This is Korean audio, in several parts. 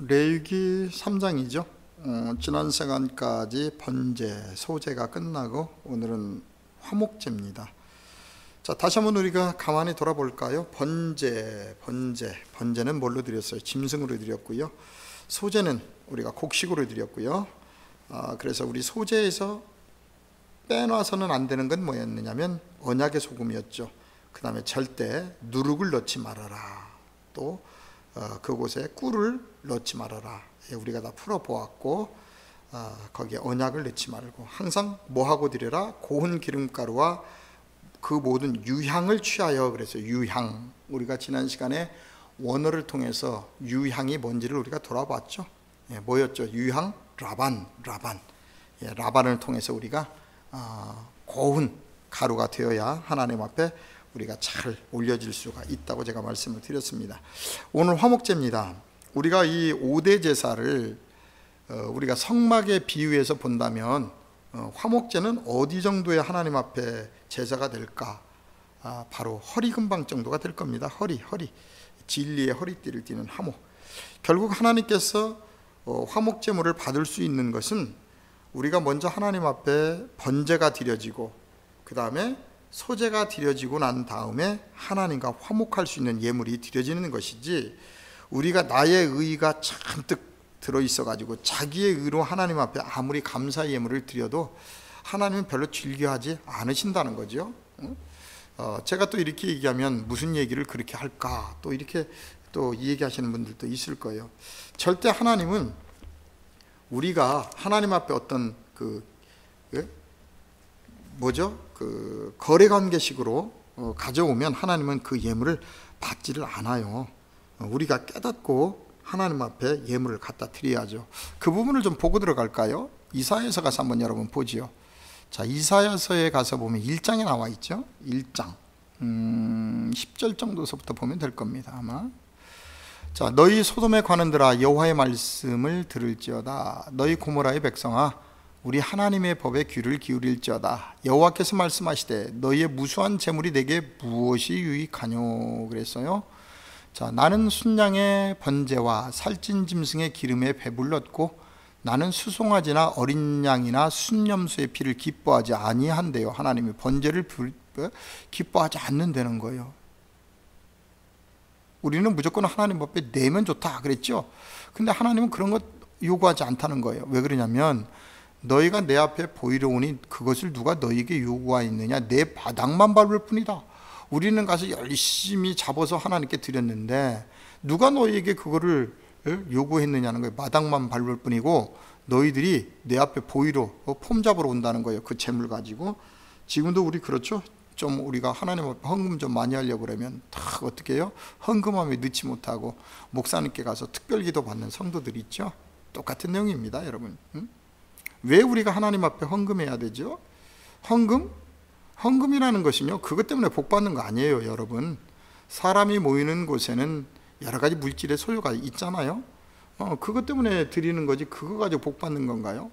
레위기 3장이죠. 지난 시간까지 번제, 소제가 끝나고 오늘은 화목제입니다. 자, 다시 한번 우리가 가만히 돌아볼까요? 번제는 뭘로 드렸어요? 짐승으로 드렸고요. 소제는 우리가 곡식으로 드렸고요. 그래서 우리 소제에서 빼놔서는 안 되는 건 뭐였느냐면 언약의 소금이었죠. 그 다음에 절대 누룩을 넣지 말아라. 또 그곳에 꿀을 넣지 말아라. 우리가 다 풀어보았고, 거기에 언약을 넣지 말고 항상 뭐하고 드려라? 고운 기름가루와 그 모든 유향을 취하여. 그래서 유향, 우리가 지난 시간에 원어를 통해서 유향이 뭔지를 우리가 돌아봤죠. 뭐였죠? 유향? 라반. 라반을 통해서 우리가 고운 가루가 되어야 하나님 앞에 우리가 잘 올려질 수가 있다고 제가 말씀을 드렸습니다. 오늘 화목제입니다. 우리가 이 5대 제사를 우리가 성막에 비유해서 본다면 화목제는 어디 정도의 하나님 앞에 제사가 될까? 바로 허리 근방 정도가 될 겁니다. 허리 진리의 허리띠를 띠는 화목. 결국 하나님께서 화목제물을 받을 수 있는 것은 우리가 먼저 하나님 앞에 번제가 드려지고 그 다음에 소제가 드려지고 난 다음에 하나님과 화목할 수 있는 예물이 드려지는 것이지, 우리가 나의 의가 잔뜩 들어있어 가지고 자기의 의로 하나님 앞에 아무리 감사 예물을 드려도 하나님은 별로 즐겨하지 않으신다는 거죠. 제가 또 이렇게 얘기하면 무슨 얘기를 그렇게 할까, 또 이렇게 또 얘기하시는 분들도 있을 거예요. 절대 하나님은 우리가 하나님 앞에 어떤 거래관계식으로 가져오면 하나님은 그 예물을 받지를 않아요. 우리가 깨닫고 하나님 앞에 예물을 갖다 드려야죠. 그 부분을 좀 보고 들어갈까요? 이사야서 가서 한번 여러분 보지요. 자, 이사야서에 가서 보면 1장에 나와 있죠. 1장 10절 정도서부터 보면 될 겁니다, 아마. 자, 너희 소돔에 관한들아 여호와의 말씀을 들을지어다. 너희 고모라의 백성아, 우리 하나님의 법에 귀를 기울일지어다. 여호와께서 말씀하시되 너희의 무수한 재물이 내게 무엇이 유익하뇨? 그랬어요. 자, 나는 순양의 번제와 살찐 짐승의 기름에 배불렀고 나는 수송아지나 어린 양이나 순염소의 피를 기뻐하지 아니한대요. 하나님이 번제를 기뻐하지 않는다는 거예요. 우리는 무조건 하나님 앞에 내면 좋다 그랬죠. 근데 하나님은 그런 것 요구하지 않다는 거예요. 왜 그러냐면 너희가 내 앞에 보이려 오니 그것을 누가 너희에게 요구하였느냐? 내 바닥만 밟을 뿐이다. 우리는 가서 열심히 잡아서 하나님께 드렸는데 누가 너희에게 그거를 요구했느냐는 거예요. 바닥만 밟을 뿐이고 너희들이 내 앞에 보이러 폼 잡으러 온다는 거예요. 그 재물 가지고. 지금도 우리 그렇죠. 좀 우리가 하나님 앞에 헌금 좀 많이 하려고 그러면 다 어떻게 해요? 헌금함에 넣지 못하고 목사님께 가서 특별기도 받는 성도들이 있죠. 똑같은 내용입니다, 여러분. 왜 우리가 하나님 앞에 헌금해야 되죠? 헌금이라는 것은요, 그것 때문에 복 받는 거 아니에요, 여러분. 사람이 모이는 곳에는 여러 가지 물질의 소요가 있잖아요. 그것 때문에 드리는 거지, 그거 가지고 복 받는 건가요?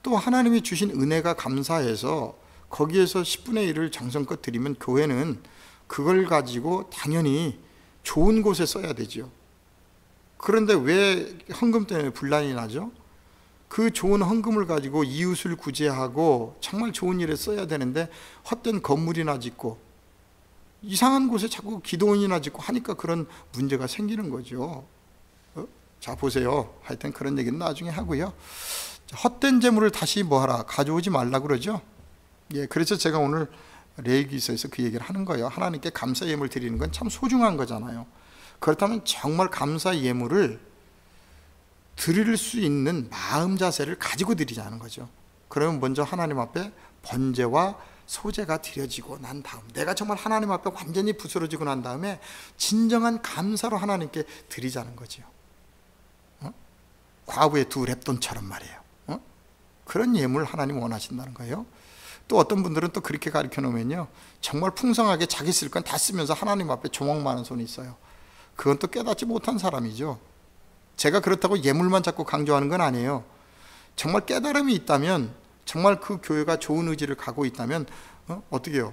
또 하나님이 주신 은혜가 감사해서 거기에서 10분의 1을 정성껏 드리면 교회는 그걸 가지고 당연히 좋은 곳에 써야 되죠. 그런데 왜 헌금 때문에 분란이 나죠? 그 좋은 헌금을 가지고 이웃을 구제하고 정말 좋은 일에 써야 되는데 헛된 건물이나 짓고 이상한 곳에 자꾸 기도원이나 짓고 하니까 그런 문제가 생기는 거죠. 자, 보세요. 하여튼 그런 얘기는 나중에 하고요. 헛된 재물을 다시 뭐하라? 가져오지 말라 그러죠. 그래서 제가 오늘 레위기서에서 그 얘기를 하는 거예요. 하나님께 감사 예물 드리는 건 참 소중한 거잖아요. 그렇다면 정말 감사 예물을 드릴 수 있는 마음 자세를 가지고 드리자는 거죠. 그러면 먼저 하나님 앞에 번제와 소제가 드려지고 난 다음, 내가 정말 하나님 앞에 완전히 부스러지고 난 다음에 진정한 감사로 하나님께 드리자는 거죠. 과부의 2랩돈처럼 말이에요. 그런 예물 하나님 원하신다는 거예요. 또 어떤 분들은 또 그렇게 가르쳐 놓으면요, 정말 풍성하게 자기 쓸 건 다 쓰면서 하나님 앞에 조목 많은 손이 있어요. 그건 또 깨닫지 못한 사람이죠. 제가 그렇다고 예물만 자꾸 강조하는 건 아니에요. 정말 깨달음이 있다면, 정말 그 교회가 좋은 의지를 갖고 있다면 어떻게 해요?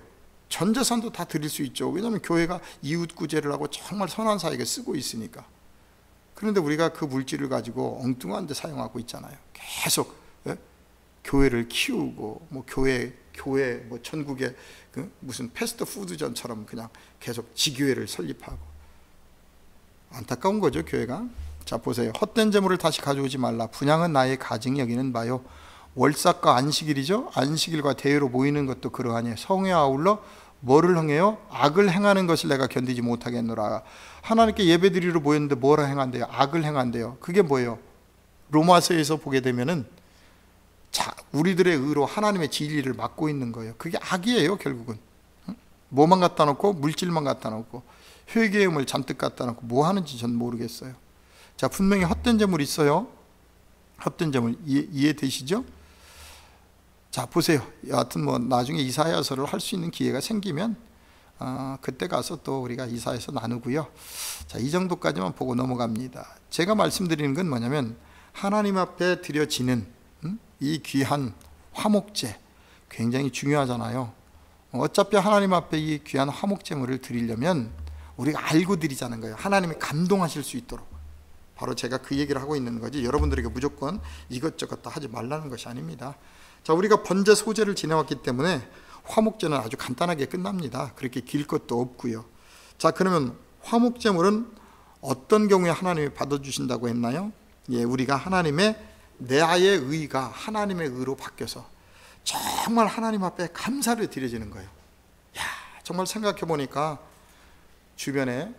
전 재산도 다 드릴 수 있죠. 왜냐하면 교회가 이웃 구제를 하고 정말 선한 사에게 쓰고 있으니까. 그런데 우리가 그 물질을 가지고 엉뚱한 데 사용하고 있잖아요. 계속 교회를 키우고 뭐 교회 뭐 전국에 무슨 패스트푸드점처럼 그냥 계속 지교회를 설립하고, 안타까운 거죠, 교회가. 자, 보세요. 헛된 재물을 다시 가져오지 말라. 분향은 나의 가증이 여기는 바요. 월삭과 안식일이죠. 안식일과 대회로 모이는 것도 그러하니 성에 아울러 뭐를 행해요? 악을 행하는 것을 내가 견디지 못하겠노라. 하나님께 예배드리러 모였는데 뭐라 행한대요? 악을 행한대요. 그게 뭐예요? 로마서에서 보게 되면은 우리들의 의로 하나님의 진리를 막고 있는 거예요. 그게 악이에요, 결국은. 뭐만 갖다 놓고, 물질만 갖다 놓고, 회개음을 잔뜩 갖다 놓고 뭐 하는지 전 모르겠어요. 자, 분명히 헛된 재물 있어요. 헛된 재물 이해되시죠? 자, 보세요. 여하튼 뭐 나중에 이사야서를 할 수 있는 기회가 생기면 그때 가서 또 우리가 이사야서 나누고요. 자, 이 정도까지만 보고 넘어갑니다. 제가 말씀드리는 건 뭐냐면, 하나님 앞에 드려지는 이 귀한 화목제 굉장히 중요하잖아요. 어차피 하나님 앞에 이 귀한 화목제물을 드리려면 우리가 알고 드리자는 거예요. 하나님이 감동하실 수 있도록. 바로 제가 그 얘기를 하고 있는 거지, 여러분들에게 무조건 이것저것 다 하지 말라는 것이 아닙니다. 자, 우리가 번제 소제를 지내왔기 때문에 화목제는 아주 간단하게 끝납니다. 그렇게 길 것도 없고요. 자, 그러면 화목제물은 어떤 경우에 하나님이 받아주신다고 했나요? 예, 우리가 하나님의 내아의 의가 하나님의 의로 바뀌어서 정말 하나님 앞에 감사를 드려지는 거예요. 야, 정말 생각해 보니까 주변에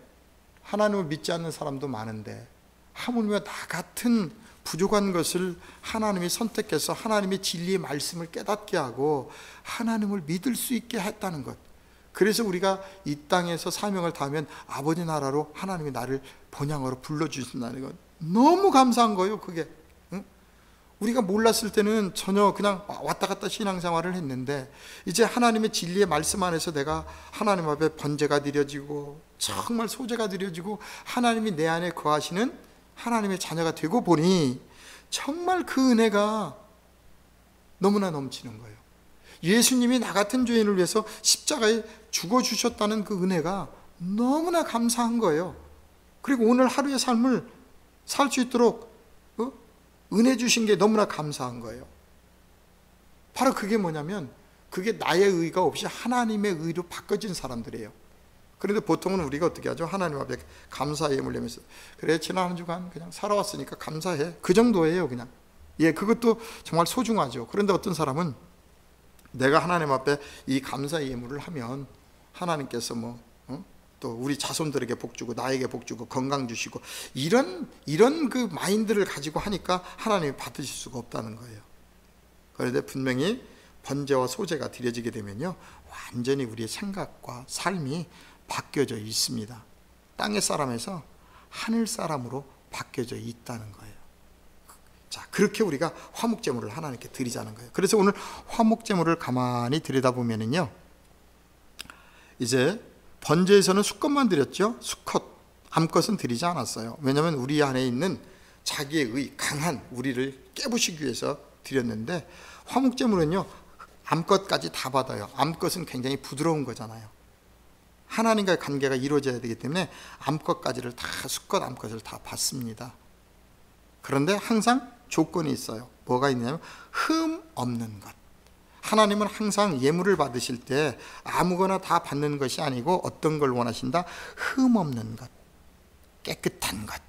하나님을 믿지 않는 사람도 많은데 하물며 나 같은 부족한 것을 하나님이 선택해서 하나님의 진리의 말씀을 깨닫게 하고 하나님을 믿을 수 있게 했다는 것. 그래서 우리가 이 땅에서 사명을 다하면 아버지 나라로 하나님이 나를 번향으로 불러주신다는 것, 너무 감사한 거예요. 그게 우리가 몰랐을 때는 전혀 그냥 왔다 갔다 신앙생활을 했는데, 이제 하나님의 진리의 말씀 안에서 내가 하나님 앞에 번제가 드려지고 정말 소제가 드려지고 하나님이 내 안에 거하시는 하나님의 자녀가 되고 보니 정말 그 은혜가 너무나 넘치는 거예요. 예수님이 나 같은 죄인을 위해서 십자가에 죽어주셨다는 그 은혜가 너무나 감사한 거예요. 그리고 오늘 하루의 삶을 살 수 있도록 은혜 주신 게 너무나 감사한 거예요. 바로 그게 뭐냐면, 그게 나의 의가 없이 하나님의 의로 바꿔진 사람들이에요. 그런데 보통은 우리가 어떻게 하죠? 하나님 앞에 감사의 예물 내면서, 그래, 지난 한 주간 그냥 살아왔으니까 감사해, 그 정도예요, 그냥. 예, 그것도 정말 소중하죠. 그런데 어떤 사람은 내가 하나님 앞에 이 감사의 예물을 하면 하나님께서 또 우리 자손들에게 복 주고 나에게 복 주고 건강 주시고 이런 그 마인드를 가지고 하니까 하나님이 받으실 수가 없다는 거예요. 그런데 분명히 번제와 소제가 드려지게 되면요, 완전히 우리의 생각과 삶이 바뀌어져 있습니다. 땅의 사람에서 하늘 사람으로 바뀌어져 있다는 거예요. 자, 그렇게 우리가 화목제물을 하나님께 드리자는 거예요. 그래서 오늘 화목제물을 가만히 들여다보면은요, 이제 번제에서는 수컷만 드렸죠. 수컷, 암컷은 드리지 않았어요. 왜냐하면 우리 안에 있는 자기의 의, 강한 우리를 깨부시기 위해서 드렸는데, 화목제물은요, 암컷까지 다 받아요. 암컷은 굉장히 부드러운 거잖아요. 하나님과의 관계가 이루어져야 되기 때문에 암컷까지를 다, 수컷 암컷을 다 받습니다. 그런데 항상 조건이 있어요. 뭐가 있냐면 흠 없는 것. 하나님은 항상 예물을 받으실 때 아무거나 다 받는 것이 아니고 어떤 걸 원하신다? 흠 없는 것, 깨끗한 것.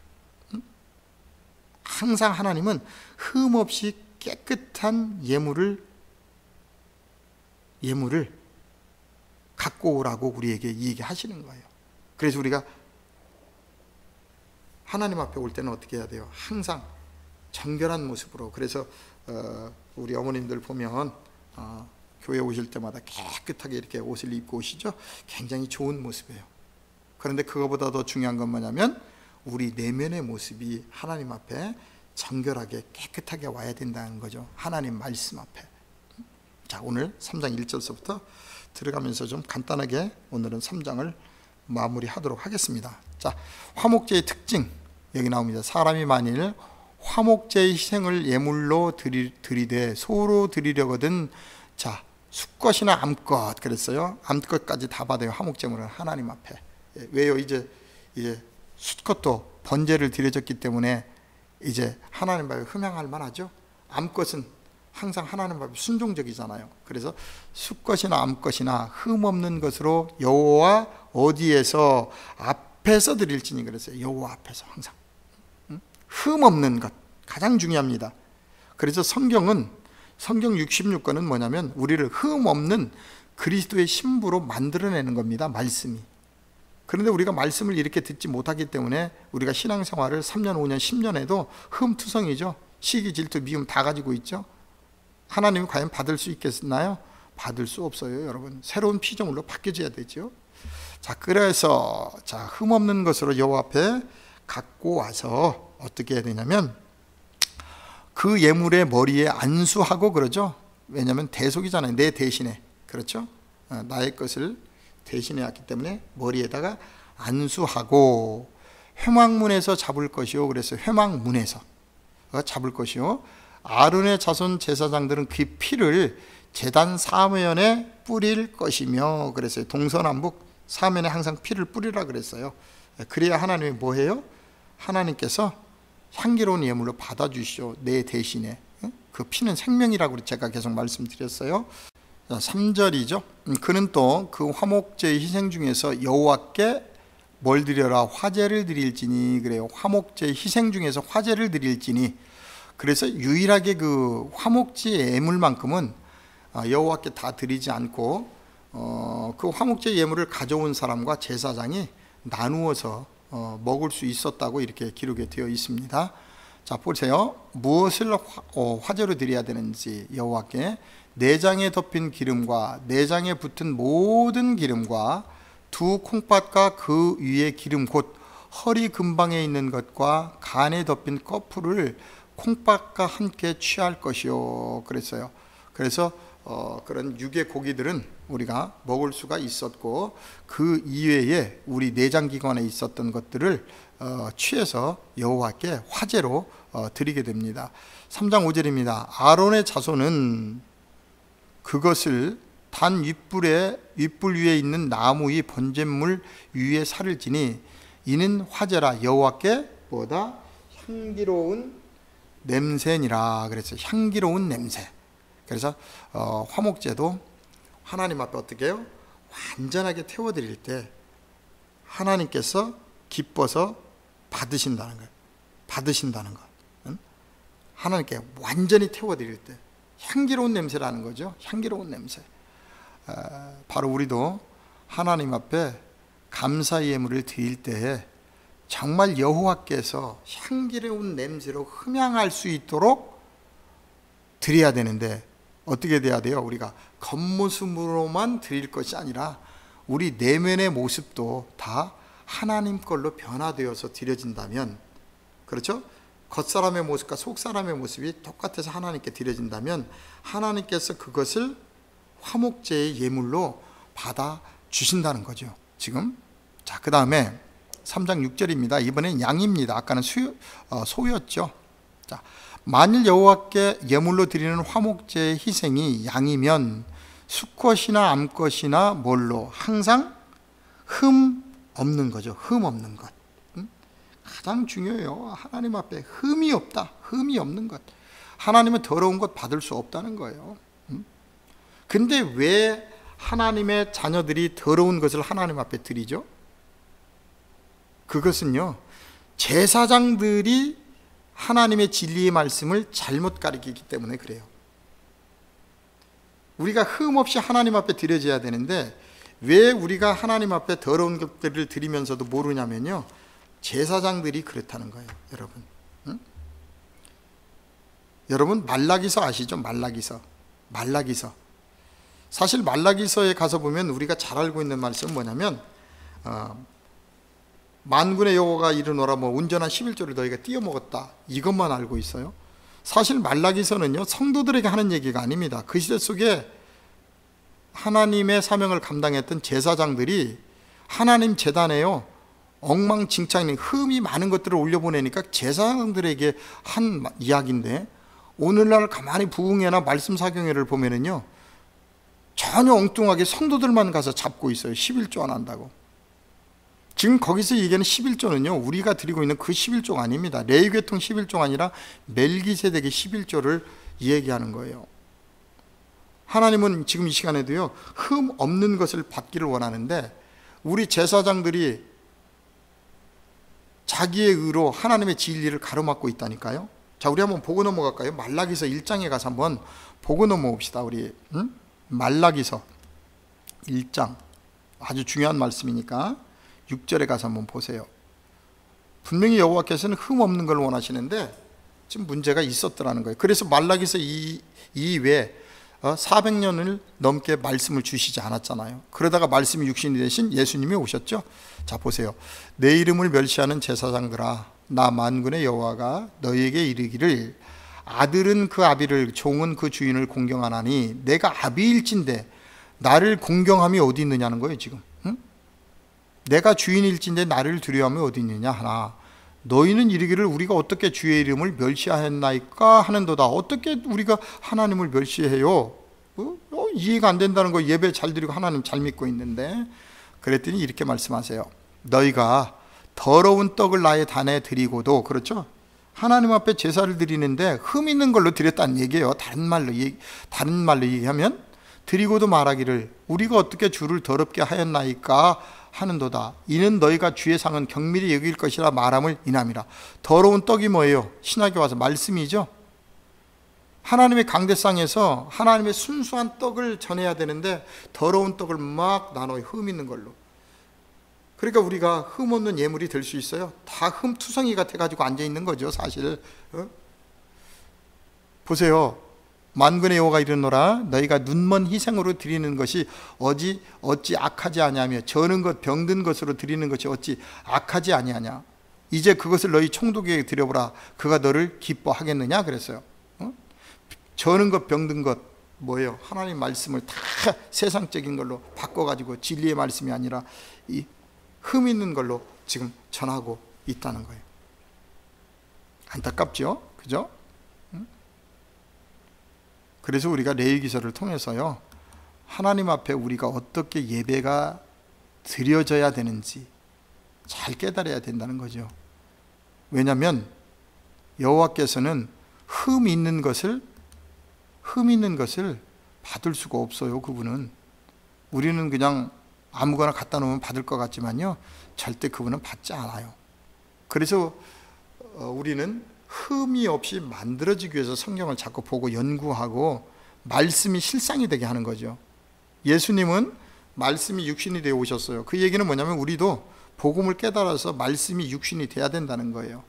항상 하나님은 흠 없이 깨끗한 예물을 갖고 오라고 우리에게 얘기하시는 거예요. 그래서 우리가 하나님 앞에 올 때는 어떻게 해야 돼요? 항상 정결한 모습으로. 그래서 우리 어머님들 보면 교회 오실 때마다 깨끗하게 이렇게 옷을 입고 오시죠. 굉장히 좋은 모습이에요. 그런데 그거보다 더 중요한 건 뭐냐면 우리 내면의 모습이 하나님 앞에 정결하게 깨끗하게 와야 된다는 거죠. 하나님 말씀 앞에. 자, 오늘 3장 1절서부터 들어가면서 좀 간단하게 오늘은 3장을 마무리하도록 하겠습니다. 자, 화목제의 특징 여기 나옵니다. 사람이 만일 화목제의 희생을 예물로 드리되 소로 드리려거든, 자, 수컷이나 암컷 그랬어요. 암컷까지 다 받아요. 화목제물은 하나님 앞에. 왜요? 이제 수컷도 번제를 드려졌기 때문에 이제 하나님 앞에 흠양할 만하죠. 암것은 항상 하나님 앞에 순종적이잖아요. 그래서 수컷이나 암것이나 흠 없는 것으로 여호와 어디에서 앞에서 드릴지니 그랬어요. 여호와 앞에서 항상 흠 없는 것 가장 중요합니다. 그래서 성경 66권은 뭐냐면 우리를 흠 없는 그리스도의 신부로 만들어내는 겁니다. 말씀이. 그런데 우리가 말씀을 이렇게 듣지 못하기 때문에 우리가 신앙생활을 3년, 5년, 10년에도 흠투성이죠. 시기, 질투, 미움 다 가지고 있죠. 하나님이 과연 받을 수 있겠나요? 받을 수 없어요, 여러분. 새로운 피조물로 바뀌어져야 되죠. 자, 그래서 흠 없는 것으로 여호와 앞에 갖고 와서 어떻게 해야 되냐면 그 예물의 머리에 안수하고 그러죠. 왜냐하면 대속이잖아요. 내 대신에. 그렇죠? 나의 것을 대신해 왔기 때문에 머리에다가 안수하고 회막문에서 잡을 것이요. 그래서 회막문에서 잡을 것이요. 아론의 자손 제사장들은 그 피를 제단 사면에 뿌릴 것이며 그랬어요. 동서남북 사면에 항상 피를 뿌리라 그랬어요. 그래야 하나님이 뭐해요? 하나님께서 향기로운 예물로 받아주시오. 내 대신에. 그 피는 생명이라고 제가 계속 말씀드렸어요. 3절이죠. 그는 또 그 화목제의 희생 중에서 여호와께 뭘 드려라? 화제를 드릴지니. 그래요. 화목제의 희생 중에서 화제를 드릴지니. 그래서 유일하게 그 화목제 예물만큼은 여호와께 다 드리지 않고 그 화목제 예물을 가져온 사람과 제사장이 나누어서 먹을 수 있었다고 이렇게 기록이 되어 있습니다. 자, 보세요. 무엇을 화제로 드려야 되는지 여호와께 내장에 덮인 기름과 내장에 붙은 모든 기름과 두 콩팥과 그 위에 기름 곧 허리 근방에 있는 것과 간에 덮인 꺼풀을 콩팥과 함께 취할 것이요 그랬어요. 그래서 그런 육의 고기들은 우리가 먹을 수가 있었고 그 이외에 우리 내장기관에 있었던 것들을 취해서 여호와께 화제로 드리게 됩니다. 3장 5절입니다. 아론의 자손은 그것을 단 윗불 위에 있는 나무의 번제물 위에 살을 지니 이는 화제라 여호와께 보다 향기로운 냄새니라 그랬어요. 향기로운 냄새. 그래서 화목제도 하나님 앞에 어떻게 해요? 완전하게 태워드릴 때 하나님께서 기뻐서 받으신다는 거예요. 받으신다는 것. 하나님께 완전히 태워드릴 때 향기로운 냄새라는 거죠. 향기로운 냄새. 바로 우리도 하나님 앞에 감사 예물을 드릴 때에 정말 여호와께서 향기로운 냄새로 흠양할 수 있도록 드려야 되는데 어떻게 돼야 돼요? 우리가 겉모습으로만 드릴 것이 아니라 우리 내면의 모습도 다 하나님 걸로 변화되어서 드려진다면, 그렇죠? 겉사람의 모습과 속사람의 모습이 똑같아서 하나님께 드려진다면 하나님께서 그것을 화목제의 예물로 받아 주신다는 거죠. 지금 자, 그 다음에 3장 6절입니다. 이번엔 양입니다. 아까는 소였죠. 자, 만일 여호와께 예물로 드리는 화목제의 희생이 양이면 수컷이나 암컷이나 뭘로 항상 흠 없는 거죠. 흠 없는 것. 가장 중요해요. 하나님 앞에 흠이 없다. 흠이 없는 것. 하나님은 더러운 것 받을 수 없다는 거예요. 근데 왜 하나님의 자녀들이 더러운 것을 하나님 앞에 드리죠? 그것은요, 제사장들이 하나님의 진리의 말씀을 잘못 가르치기 때문에 그래요. 우리가 흠 없이 하나님 앞에 드려져야 되는데 왜 우리가 하나님 앞에 더러운 것들을 드리면서도 모르냐면요, 제사장들이 그렇다는 거예요. 여러분, 여러분 말라기서 아시죠? 말라기서. 사실 말라기서에 가서 보면 우리가 잘 알고 있는 말씀은 뭐냐면 만군의 여호와가 이르노라 뭐 온전한 11조를 너희가 띄어먹었다, 이것만 알고 있어요. 사실 말라기서는요, 성도들에게 하는 얘기가 아닙니다. 그 시대 속에 하나님의 사명을 감당했던 제사장들이 하나님 제단에요, 엉망진창인 흠이 많은 것들을 올려보내니까 제사장들에게 한 이야기인데, 오늘날 가만히 부흥회나 말씀 사경회를 보면은요, 전혀 엉뚱하게 성도들만 가서 잡고 있어요. 11조 안 한다고. 지금 거기서 얘기하는 11조는요, 우리가 드리고 있는 그 11조가 아닙니다. 레위계통 11조가 아니라 멜기세덱의 11조를 얘기하는 거예요. 하나님은 지금 이 시간에도요, 흠 없는 것을 받기를 원하는데, 우리 제사장들이 자기의 의로 하나님의 진리를 가로막고 있다니까요. 자, 우리 한번 보고 넘어갈까요? 말라기서 1장에 가서 한번 보고 넘어옵시다. 우리 말라기서 1장, 아주 중요한 말씀이니까 6절에 가서 한번 보세요. 분명히 여호와께서는 흠 없는 걸 원하시는데 지금 문제가 있었더라는 거예요. 그래서 말라기서 이외에 400년을 넘게 말씀을 주시지 않았잖아요. 그러다가 말씀이 육신이 되신 예수님이 오셨죠. 자, 보세요. 내 이름을 멸시하는 제사장들아, 나 만군의 여호와가 너희에게 이르기를, 아들은 그 아비를, 종은 그 주인을 공경하나니 내가 아비일진데 나를 공경함이 어디 있느냐는 거예요. 지금 내가 주인일진데 나를 두려워함이 어디 있느냐 하나, 너희는 이르기를 우리가 어떻게 주의 이름을 멸시하였나이까 하는도다. 어떻게 우리가 하나님을 멸시해요? 이해가 안 된다는 거. 예배 잘 드리고 하나님 잘 믿고 있는데. 그랬더니 이렇게 말씀하세요. 너희가 더러운 떡을 나의 단에 드리고도, 그렇죠? 하나님 앞에 제사를 드리는데 흠 있는 걸로 드렸다는 얘기예요. 다른 말로 얘기하면, 드리고도 말하기를 우리가 어떻게 주를 더럽게 하였나이까 하는도다. 이는 너희가 주의 상은 경밀히 여길 것이라 말함을 인함이라. 더러운 떡이 뭐예요? 신약에 와서 말씀이죠. 하나님의 강대상에서 하나님의 순수한 떡을 전해야 되는데 더러운 떡을 막 나눠요. 흠 있는 걸로. 그러니까 우리가 흠 없는 예물이 될 수 있어요? 다 흠투성이 같아가지고 앉아있는 거죠, 사실. 보세요. 만군의 여호와가 이르노라, 너희가 눈먼 희생으로 드리는 것이 어찌 악하지 아니하며 저는 것 병든 것으로 드리는 것이 어찌 악하지 아니하냐. 이제 그것을 너희 총독에게 드려보라. 그가 너를 기뻐하겠느냐 그랬어요. 저는 것 병든 것 뭐예요? 하나님 말씀을 다 세상적인 걸로 바꿔가지고 진리의 말씀이 아니라 이 흠 있는 걸로 지금 전하고 있다는 거예요. 안타깝죠? 그죠? 그래서 우리가 레위기서를 통해서요, 하나님 앞에 우리가 어떻게 예배가 드려져야 되는지 잘 깨달아야 된다는 거죠. 왜냐하면 여호와께서는 흠 있는 것을 받을 수가 없어요. 그분은. 우리는 그냥 아무거나 갖다 놓으면 받을 것 같지만요, 절대 그분은 받지 않아요. 그래서 우리는 흠이 없이 만들어지기 위해서 성경을 자꾸 보고 연구하고 말씀이 실상이 되게 하는 거죠. 예수님은 말씀이 육신이 되어 오셨어요. 그 얘기는 뭐냐면 우리도 복음을 깨달아서 말씀이 육신이 돼야 된다는 거예요.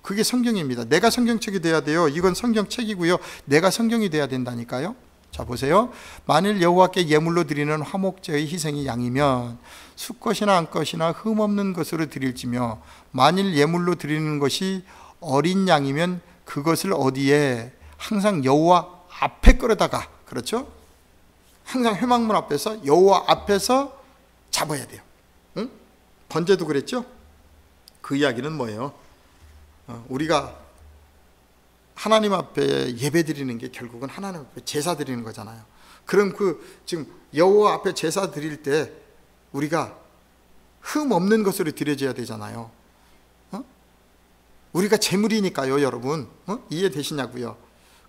그게 성경입니다. 내가 성경책이 돼야 돼요. 이건 성경책이고요. 내가 성경이 돼야 된다니까요. 자, 보세요. 만일 여호와께 예물로 드리는 화목제의 희생이 양이면 수컷이나 암컷이나 흠없는 것으로 드릴지며, 만일 예물로 드리는 것이 어린 양이면 그것을 어디에? 항상 여호와 앞에 끌어다가, 그렇죠? 항상 회막문 앞에서, 여호와 앞에서 잡아야 돼요. 응? 번제도 그랬죠? 그 이야기는 뭐예요? 우리가 하나님 앞에 예배 드리는 게 결국은 하나님 앞에 제사 드리는 거잖아요. 그럼 지금 여호와 앞에 제사 드릴 때 우리가 흠 없는 것으로 드려져야 되잖아요. 우리가 제물이니까요, 여러분. 이해되시냐고요?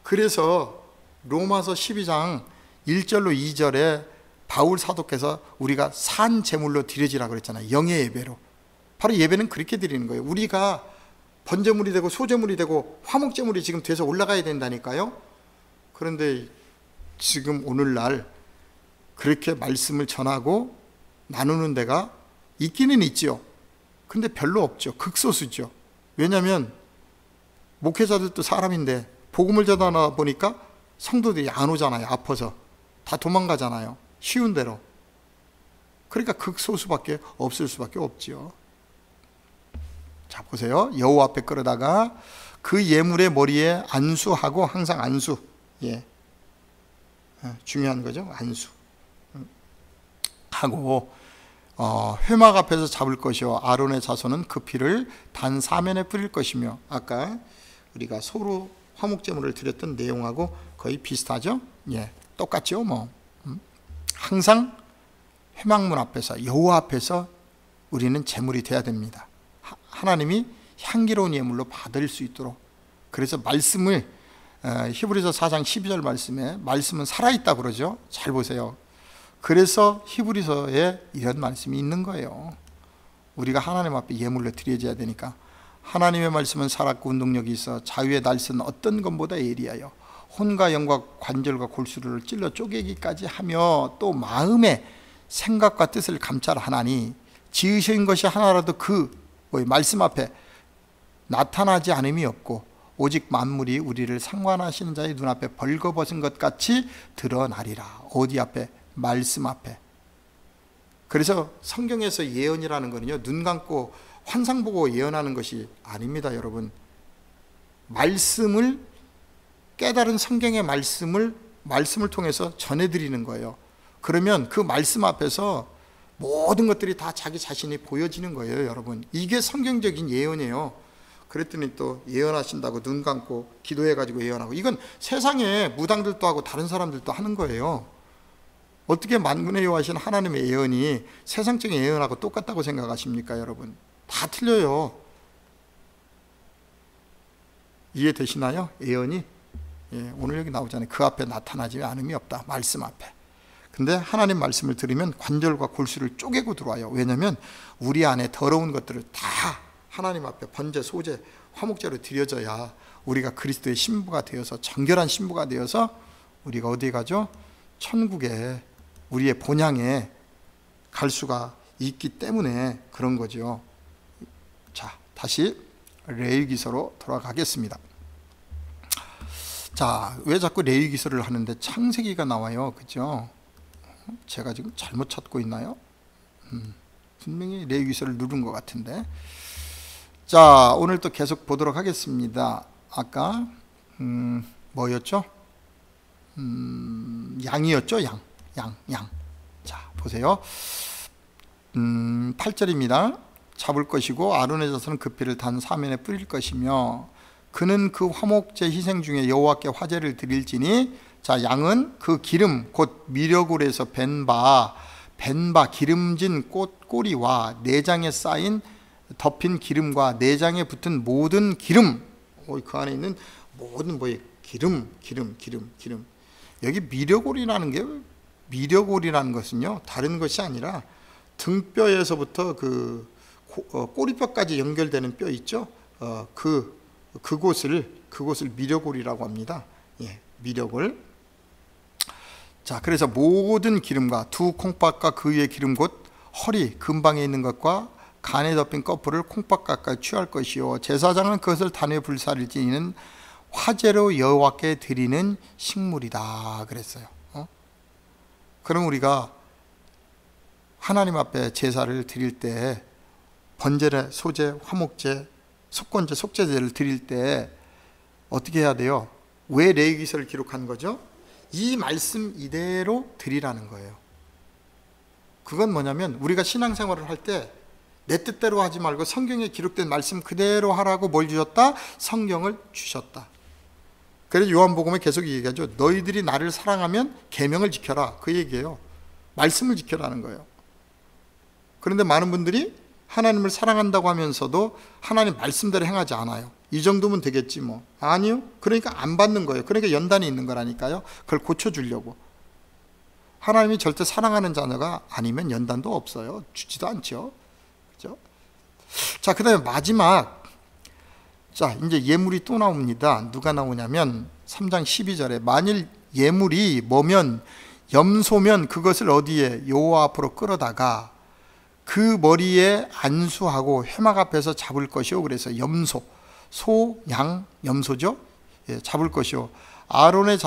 그래서 로마서 12장 1절로 2절에 바울 사도께서 우리가 산 제물로 드려지라고 그랬잖아요. 영의 예배로. 바로 예배는 그렇게 드리는 거예요. 우리가 번제물이 되고 소제물이 되고 화목제물이 지금 돼서 올라가야 된다니까요. 그런데 지금 오늘날 그렇게 말씀을 전하고 나누는 데가 있기는 있죠. 근데 별로 없죠. 극소수죠. 왜냐하면 목회자들도 사람인데 복음을 전하다 보니까 성도들이 안 오잖아요. 아파서 다 도망가잖아요. 쉬운 대로. 그러니까 극소수밖에 없을 수밖에 없죠. 자, 보세요. 여호와 앞에 끌어다가 그 예물의 머리에 안수하고, 항상 안수, 중요한 거죠. 안수 하고 회막 앞에서 잡을 것이요, 아론의 자손은 그 피를 단 사면에 뿌릴 것이며. 아까 우리가 소로 화목제물을 드렸던 내용하고 거의 비슷하죠. 똑같죠. 항상 회막문 앞에서, 여호와 앞에서 우리는 제물이 돼야 됩니다. 하나님이 향기로운 예물로 받을 수 있도록. 그래서 말씀을 히브리서 4장 12절 말씀에 말씀은 살아있다고 그러죠. 잘 보세요. 그래서 히브리서에 이런 말씀이 있는 거예요. 우리가 하나님 앞에 예물로 드려져야 되니까. 하나님의 말씀은 살았고 운동력이 있어 자유의 날선 어떤 것보다 예리하여 혼과 영과 관절과 골수를 찔러 쪼개기까지 하며 또 마음의 생각과 뜻을 감찰하나니 지으신 것이 하나라도 그 말씀 앞에 나타나지 않음이 없고 오직 만물이 우리를 상관하시는 자의 눈앞에 벌거벗은 것 같이 드러나리라. 어디 앞에? 말씀 앞에. 그래서 성경에서 예언이라는 거는요, 눈 감고 환상 보고 예언하는 것이 아닙니다, 여러분. 말씀을, 깨달은 성경의 말씀을 통해서 전해드리는 거예요. 그러면 그 말씀 앞에서 모든 것들이 다 자기 자신이 보여지는 거예요, 여러분. 이게 성경적인 예언이에요. 그랬더니 또 예언하신다고 눈 감고 기도해가지고 예언하고, 이건 세상에 무당들도 하고 다른 사람들도 하는 거예요. 어떻게 만군의 여호와신 하나님의 예언이 세상적인 예언하고 똑같다고 생각하십니까, 여러분? 다 틀려요. 이해되시나요? 예언이? 예, 오늘 여기 나오잖아요. 그 앞에 나타나지 않음이 없다. 말씀 앞에. 근데 하나님 말씀을 들으면 관절과 골수를 쪼개고 들어와요. 왜냐하면 우리 안에 더러운 것들을 다 하나님 앞에 번제, 소제, 화목제로 드려져야 우리가 그리스도의 신부가 되어서, 정결한 신부가 되어서 우리가 어디에 가죠? 천국에, 우리의 본향에 갈 수가 있기 때문에 그런 거죠. 자, 다시 레위기서로 돌아가겠습니다. 자, 왜 자꾸 레위기서를 하는데 창세기가 나와요? 그죠? 제가 지금 잘못 찾고 있나요? 분명히 레위기서를 누른 것 같은데. 자, 오늘 또 계속 보도록 하겠습니다. 아까 뭐였죠? 양이었죠? 양. 자, 보세요. 8절입니다. 잡을 것이고 아론의 자손은 그 피를 단 사면에 뿌릴 것이며 그는 그 화목제 희생 중에 여호와께 화제를 드릴지니, 자, 양은 그 기름 곧 미려골에서 벤바 기름진 꼬리와 내장에 쌓인 덮인 기름과 내장에 붙은 모든 기름, 그 안에 있는 모든 기름. 여기 미려골이라는 것은요, 다른 것이 아니라 등뼈에서부터 그 꼬리뼈까지 연결되는 뼈 있죠. 그곳을 미려골이라고 합니다. 예, 미려골. 자, 그래서 모든 기름과 두 콩팥과 그 위의 기름 곧 허리 근방에 있는 것과 간에 덮인 꺼풀을 콩팥 가까이 취할 것이요 제사장은 그것을 단에 불사를 지니는 화제로 여호와께 드리는 식물이다 그랬어요. 그럼 우리가 하나님 앞에 제사를 드릴 때, 번제례, 소제, 화목제, 속건제, 속제제를 드릴 때 어떻게 해야 돼요? 왜 레위기서를 기록한 거죠? 이 말씀 이대로 드리라는 거예요. 그건 뭐냐면 우리가 신앙생활을 할 때 내 뜻대로 하지 말고 성경에 기록된 말씀 그대로 하라고 뭘 주셨다? 성경을 주셨다. 그래서 요한복음에 계속 얘기하죠. 너희들이 나를 사랑하면 계명을 지켜라. 그 얘기예요. 말씀을 지켜라는 거예요. 그런데 많은 분들이 하나님을 사랑한다고 하면서도 하나님 말씀대로 행하지 않아요. 이 정도면 되겠지 뭐. 아니요. 그러니까 안 받는 거예요. 그러니까 연단이 있는 거라니까요. 그걸 고쳐주려고. 하나님이 절대 사랑하는 자녀가 아니면 연단도 없어요. 주지도 않죠. 그죠? 자, 그 다음에 마지막. 자, 이제 예물이 또 나옵니다. 누가 나오냐면 3장 12절에 만일 예물이 뭐면 염소면 그것을 어디에? 여호와 앞으로 끌어다가 그 머리에 안수하고 회막 앞에서 잡을 것이요. 그래서 염소, 소, 양, 염소죠. 예, 잡을 것이요. 아론의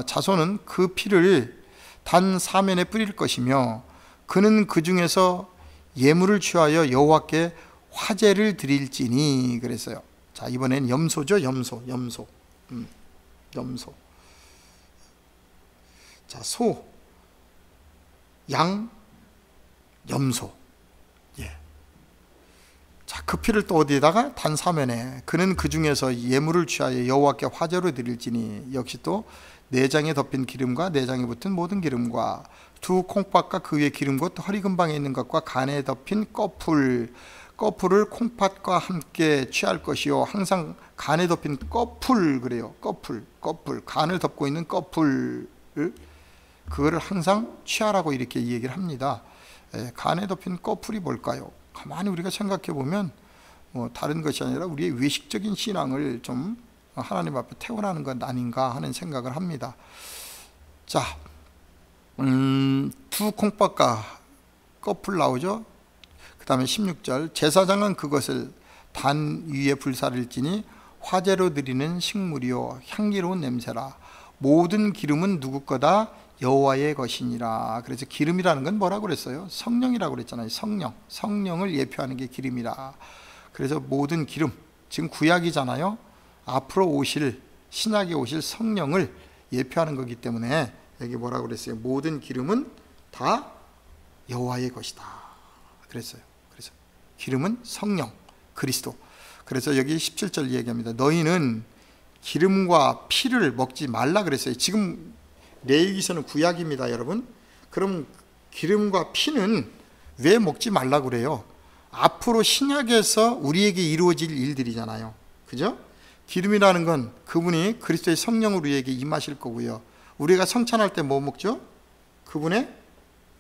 자손은 그 피를 단 사면에 뿌릴 것이며 그는 그 중에서 예물을 취하여 여호와께 화제를 드릴지니 그랬어요. 자, 이번엔 염소죠. 염소. 자, 소, 양, 염소. 예. 자, 그 피를 또 어디에다가 단사면에 그는 그 중에서 예물을 취하여 여호와께 화제로 드릴지니 역시 또 내장에 덮인 기름과 내장에 붙은 모든 기름과 두 콩팥과 그 위에 기름 곧 허리 근방에 있는 것과 간에 덮인 꺼풀을 콩팥과 함께 취할 것이요 항상 간에 덮인 꺼풀 그래요. 꺼풀 간을 덮고 있는 꺼풀을 그거를 항상 취하라고 이렇게 얘기를 합니다. 간에 덮인 꺼풀이 뭘까요? 가만히 우리가 생각해 보면 다른 것이 아니라 우리의 외식적인 신앙을 좀 하나님 앞에 태어나는 것 아닌가 하는 생각을 합니다. 자, 두 콩팥과 꺼풀 나오죠. 그 다음에 16절 제사장은 그것을 단 위에 불사를 찌니 화제로 드리는 식물이요 향기로운 냄새라. 모든 기름은 누구 거다? 여호와의 것이니라. 그래서 기름이라는 건 뭐라고 그랬어요? 성령이라고 그랬잖아요. 성령을 예표하는 게 기름이라. 그래서 모든 기름, 지금 구약이잖아요. 앞으로 오실, 신약에 오실 성령을 예표하는 거기 때문에 여기 뭐라고 그랬어요? 모든 기름은 다 여호와의 것이다 그랬어요. 그래서 기름은 성령, 그리스도. 그래서 여기 17절 얘기합니다. 너희는 기름과 피를 먹지 말라 그랬어요. 지금 레위기서는 구약입니다, 여러분. 그럼 기름과 피는 왜 먹지 말라 그래요? 앞으로 신약에서 우리에게 이루어질 일들이잖아요. 그죠? 기름이라는 건 그분이 그리스도의 성령으로 우리에게 임하실 거고요. 우리가 성찬할 때 뭐 먹죠? 그분의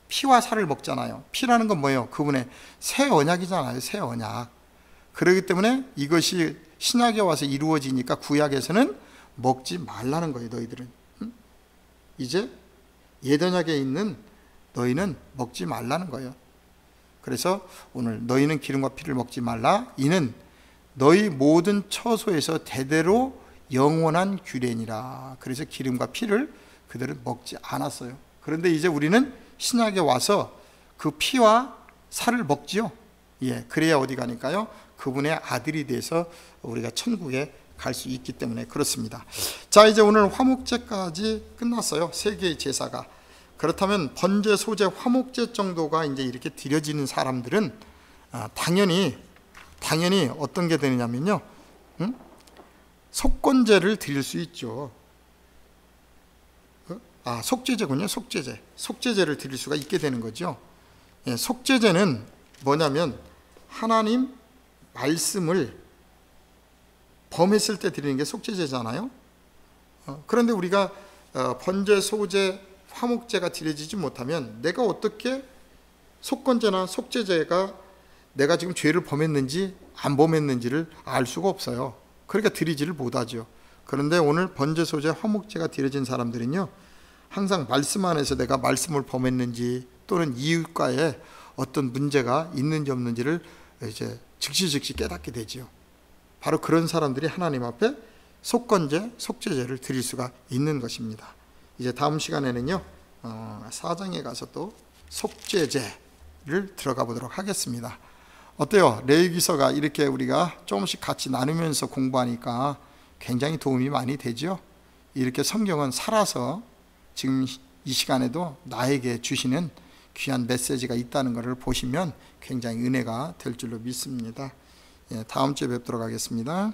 피와 살을 먹잖아요. 피라는 건 뭐예요? 그분의 새 언약이잖아요. 새 언약. 그렇기 때문에 이것이 신약에 와서 이루어지니까 구약에서는 먹지 말라는 거예요. 너희들은 이제 옛 언약에 있는 너희는 먹지 말라는 거예요. 그래서 오늘 너희는 기름과 피를 먹지 말라. 이는 너희 모든 처소에서 대대로 영원한 규례니라. 그래서 기름과 피를 그들은 먹지 않았어요. 그런데 이제 우리는 신약에 와서 그 피와 살을 먹지요. 그래야 어디 가니까요? 그분의 아들이 돼서 우리가 천국에 갈 수 있기 때문에 그렇습니다. 자, 이제 오늘 화목제까지 끝났어요. 세 개의 제사가. 그렇다면 번제, 소제, 화목제 정도가 이제 이렇게 드려지는 사람들은 당연히 어떤 게 되느냐면요, 속건제를 드릴 수 있죠. 속죄제군요. 속죄제를 드릴 수가 있게 되는 거죠. 속죄제는 뭐냐면 하나님 말씀을 범했을 때 드리는 게 속죄제잖아요. 그런데 우리가 번제, 소제, 화목제가 드려지지 못하면 내가 어떻게 속건제나 속죄제가 내가 지금 죄를 범했는지 안 범했는지를 알 수가 없어요. 그러니까 드리지를 못하죠. 그런데 오늘 번제, 소제, 화목제가 드려진 사람들은요, 항상 말씀 안에서 내가 말씀을 범했는지 또는 이웃과의 어떤 문제가 있는지 없는지를 이제 즉시 깨닫게 되지요. 바로 그런 사람들이 하나님 앞에 속건제, 속죄제를 드릴 수가 있는 것입니다. 이제 다음 시간에는요, 4장에 가서 또 속죄제를 들어가 보도록 하겠습니다. 어때요? 레위기서가 이렇게 우리가 조금씩 같이 나누면서 공부하니까 굉장히 도움이 많이 되죠. 이렇게 성경은 살아서 지금 이 시간에도 나에게 주시는 귀한 메시지가 있다는 것을 보시면 굉장히 은혜가 될 줄로 믿습니다. 다음 주에 뵙도록 하겠습니다.